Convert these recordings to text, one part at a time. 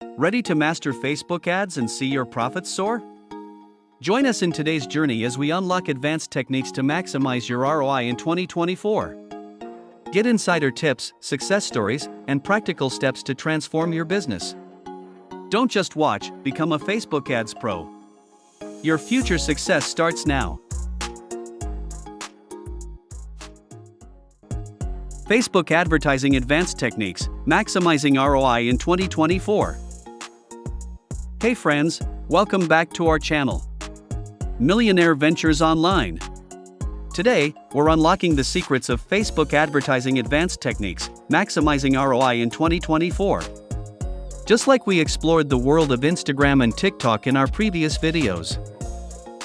Ready to master Facebook ads and see your profits soar? Join us in today's journey as we unlock advanced techniques to maximize your ROI in 2024. Get insider tips, success stories, and practical steps to transform your business. Don't just watch, become a Facebook ads pro. Your future success starts now. Facebook advertising advanced techniques, maximizing ROI in 2024. Hey friends, welcome back to our channel, Millionaire Ventures Online. Today, we're unlocking the secrets of Facebook advertising advanced techniques, maximizing ROI in 2024. Just like we explored the world of Instagram and TikTok in our previous videos,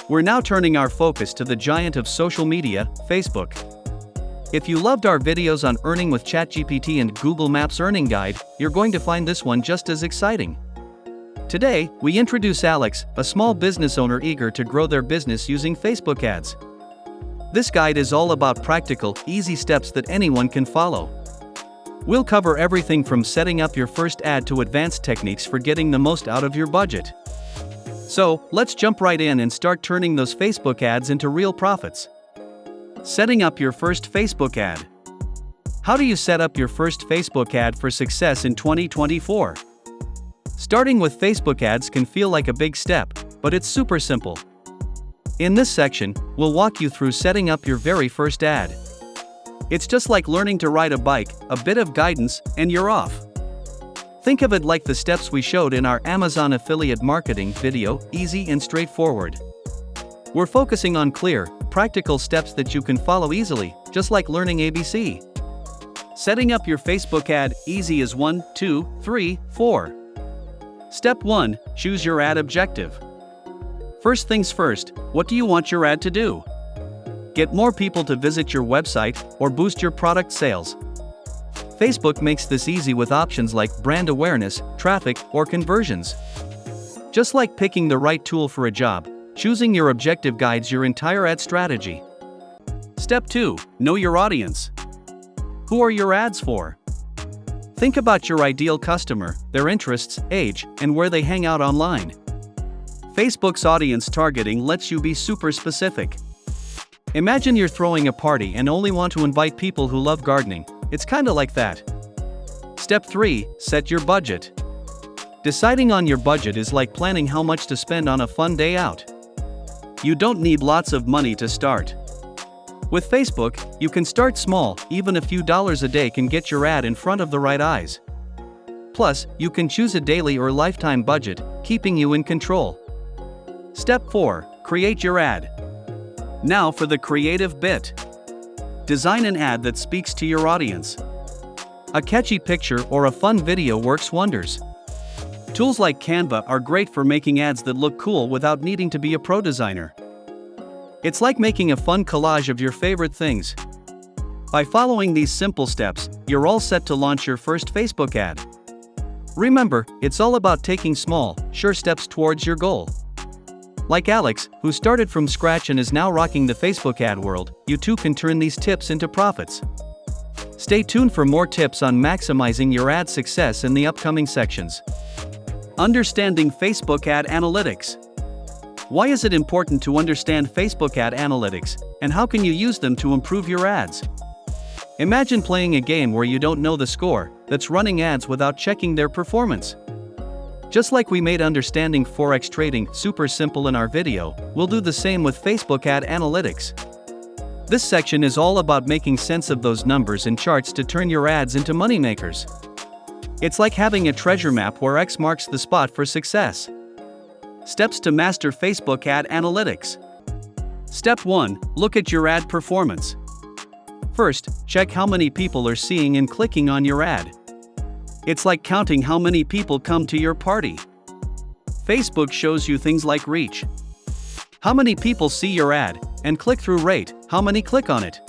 we're now turning our focus to the giant of social media, Facebook. If you loved our videos on earning with ChatGPT and Google Maps earning guide, you're going to find this one just as exciting. Today, we introduce Alex, a small business owner eager to grow their business using Facebook ads. This guide is all about practical, easy steps that anyone can follow. We'll cover everything from setting up your first ad to advanced techniques for getting the most out of your budget. So, let's jump right in and start turning those Facebook ads into real profits. Setting up your first Facebook ad. How do you set up your first Facebook ad for success in 2024? Starting with Facebook ads can feel like a big step, but it's super simple. In this section, we'll walk you through setting up your very first ad. It's just like learning to ride a bike, a bit of guidance, and you're off. Think of it like the steps we showed in our Amazon affiliate marketing video, easy and straightforward. We're focusing on clear, practical steps that you can follow easily, just like learning ABC. Setting up your Facebook ad, easy as 1, 2, 3, 4. Step 1, choose your ad objective. First things first, what do you want your ad to do? Get more people to visit your website or boost your product sales? Facebook makes this easy with options like brand awareness, traffic, or conversions. Just like picking the right tool for a job, choosing your objective guides your entire ad strategy. Step 2, know your audience. Who are your ads for? Think about your ideal customer, their interests, age, and where they hang out online. Facebook's audience targeting lets you be super specific. Imagine you're throwing a party and only want to invite people who love gardening. It's kinda like that. Step 3, set your budget. Deciding on your budget is like planning how much to spend on a fun day out. You don't need lots of money to start. With Facebook, you can start small, even a few dollars a day can get your ad in front of the right eyes. Plus, you can choose a daily or lifetime budget, keeping you in control. Step 4, create your ad. Now for the creative bit. Design an ad that speaks to your audience. A catchy picture or a fun video works wonders. Tools like Canva are great for making ads that look cool without needing to be a pro designer. It's like making a fun collage of your favorite things. By following these simple steps, you're all set to launch your first Facebook ad. Remember, it's all about taking small, sure steps towards your goal. Like Alex, who started from scratch and is now rocking the Facebook ad world, you too can turn these tips into profits. Stay tuned for more tips on maximizing your ad success in the upcoming sections. Understanding Facebook ad analytics. Why is it important to understand Facebook ad analytics, and how can you use them to improve your ads? Imagine playing a game where you don't know the score, that's running ads without checking their performance. Just like we made understanding Forex trading super simple in our video, we'll do the same with Facebook ad analytics. This section is all about making sense of those numbers and charts to turn your ads into moneymakers. It's like having a treasure map where X marks the spot for success. Steps to master Facebook ad analytics. Step 1, look at your ad performance. First, check how many people are seeing and clicking on your ad. It's like counting how many people come to your party. Facebook shows you things like reach. How many people see your ad, and click-through rate, how many click on it.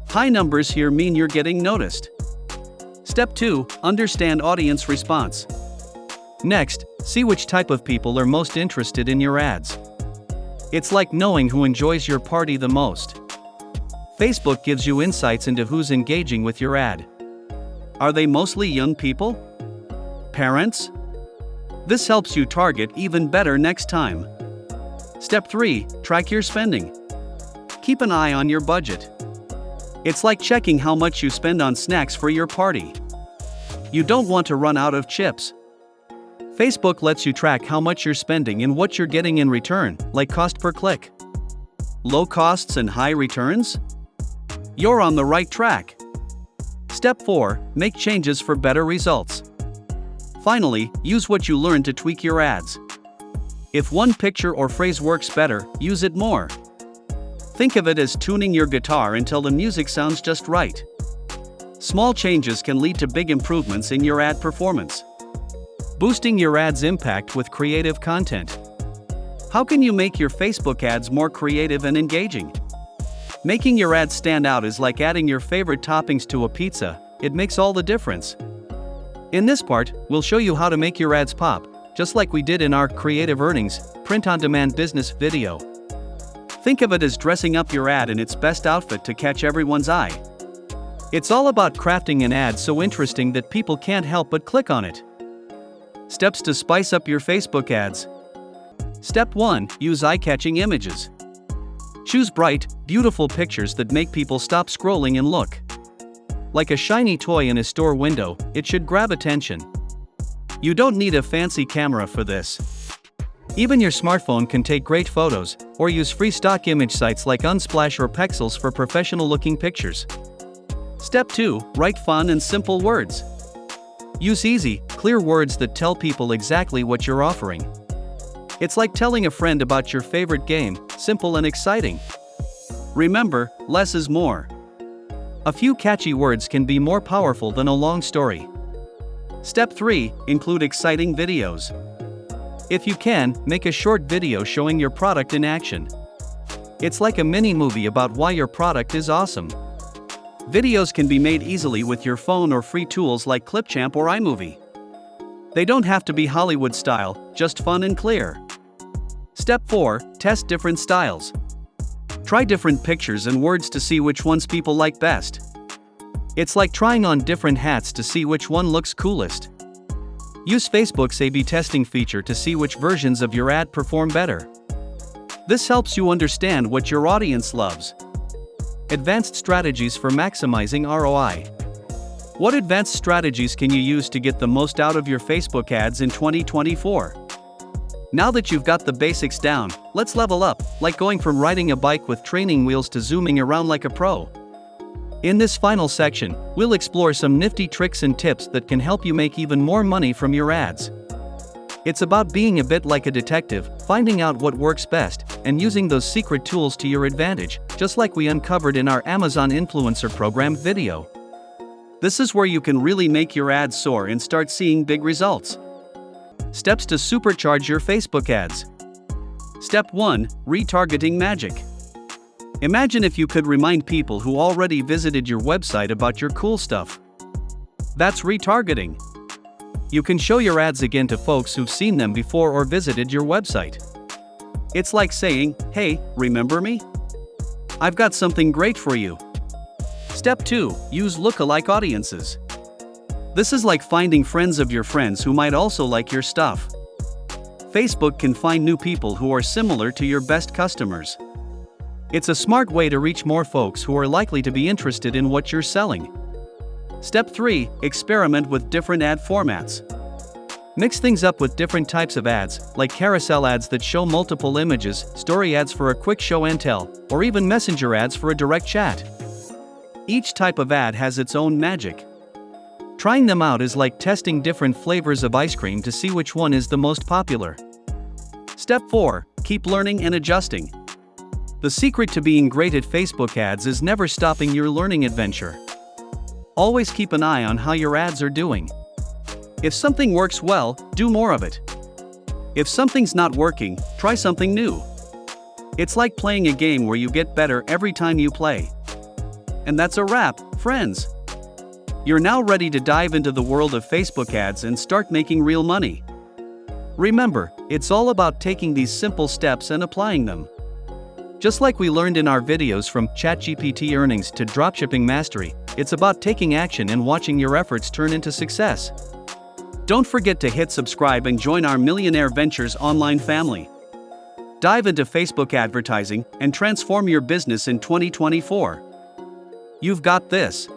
High numbers here mean you're getting noticed. Step 2, understand audience response. Next, see which type of people are most interested in your ads. It's like knowing who enjoys your party the most. Facebook gives you insights into who's engaging with your ad. Are they mostly young people? Parents? This helps you target even better next time. Step 3. Track your spending. Keep an eye on your budget. It's like checking how much you spend on snacks for your party. You don't want to run out of chips. Facebook lets you track how much you're spending and what you're getting in return, like cost per click. Low costs and high returns? You're on the right track. Step 4. Make changes for better results. Finally, use what you learned to tweak your ads. If one picture or phrase works better, use it more. Think of it as tuning your guitar until the music sounds just right. Small changes can lead to big improvements in your ad performance. Boosting your ad's impact with creative content. How can you make your Facebook ads more creative and engaging? Making your ads stand out is like adding your favorite toppings to a pizza, it makes all the difference. In this part, we'll show you how to make your ads pop, just like we did in our Creative Earnings, print-on-demand business video. Think of it as dressing up your ad in its best outfit to catch everyone's eye. It's all about crafting an ad so interesting that people can't help but click on it. Steps to spice up your Facebook ads. Step 1. Use eye-catching images. Choose bright, beautiful pictures that make people stop scrolling and look. Like a shiny toy in a store window, it should grab attention. You don't need a fancy camera for this. Even your smartphone can take great photos, or use free stock image sites like Unsplash or Pexels for professional-looking pictures. Step 2. Write fun and simple words. Use easy, clear words that tell people exactly what you're offering. It's like telling a friend about your favorite game, simple and exciting. Remember, less is more. A few catchy words can be more powerful than a long story. Step 3. Include exciting videos. If you can, make a short video showing your product in action. It's like a mini movie about why your product is awesome. Videos can be made easily with your phone or free tools like Clipchamp or iMovie. They don't have to be Hollywood style, just fun and clear. Step 4. Test different styles. Try different pictures and words to see which ones people like best. It's like trying on different hats to see which one looks coolest. Use Facebook's A/B testing feature to see which versions of your ad perform better. This helps you understand what your audience loves. Advanced strategies for maximizing ROI. What advanced strategies can you use to get the most out of your Facebook ads in 2024? Now that you've got the basics down, let's level up, like going from riding a bike with training wheels to zooming around like a pro. In this final section, we'll explore some nifty tricks and tips that can help you make even more money from your ads. It's about being a bit like a detective, finding out what works best, and using those secret tools to your advantage, just like we uncovered in our Amazon Influencer Program video. This is where you can really make your ads soar and start seeing big results. Steps to supercharge your Facebook ads. Step 1. Retargeting magic. Imagine if you could remind people who already visited your website about your cool stuff. That's retargeting. You can show your ads again to folks who've seen them before or visited your website. It's like saying, "Hey, remember me? I've got something great for you." Step 2. Use lookalike audiences. This is like finding friends of your friends who might also like your stuff. Facebook can find new people who are similar to your best customers. It's a smart way to reach more folks who are likely to be interested in what you're selling. Step 3. Experiment with different ad formats. Mix things up with different types of ads, like carousel ads that show multiple images, story ads for a quick show and tell, or even messenger ads for a direct chat. Each type of ad has its own magic. Trying them out is like testing different flavors of ice cream to see which one is the most popular. Step 4. Keep learning and adjusting. The secret to being great at Facebook ads is never stopping your learning adventure. Always keep an eye on how your ads are doing. If something works well, do more of it. If something's not working, try something new. It's like playing a game where you get better every time you play. And that's a wrap, friends. You're now ready to dive into the world of Facebook ads and start making real money. Remember, it's all about taking these simple steps and applying them. Just like we learned in our videos from ChatGPT earnings to dropshipping mastery, it's about taking action and watching your efforts turn into success. Don't forget to hit subscribe and join our Millionaire Ventures online family. Dive into Facebook advertising and transform your business in 2024. You've got this.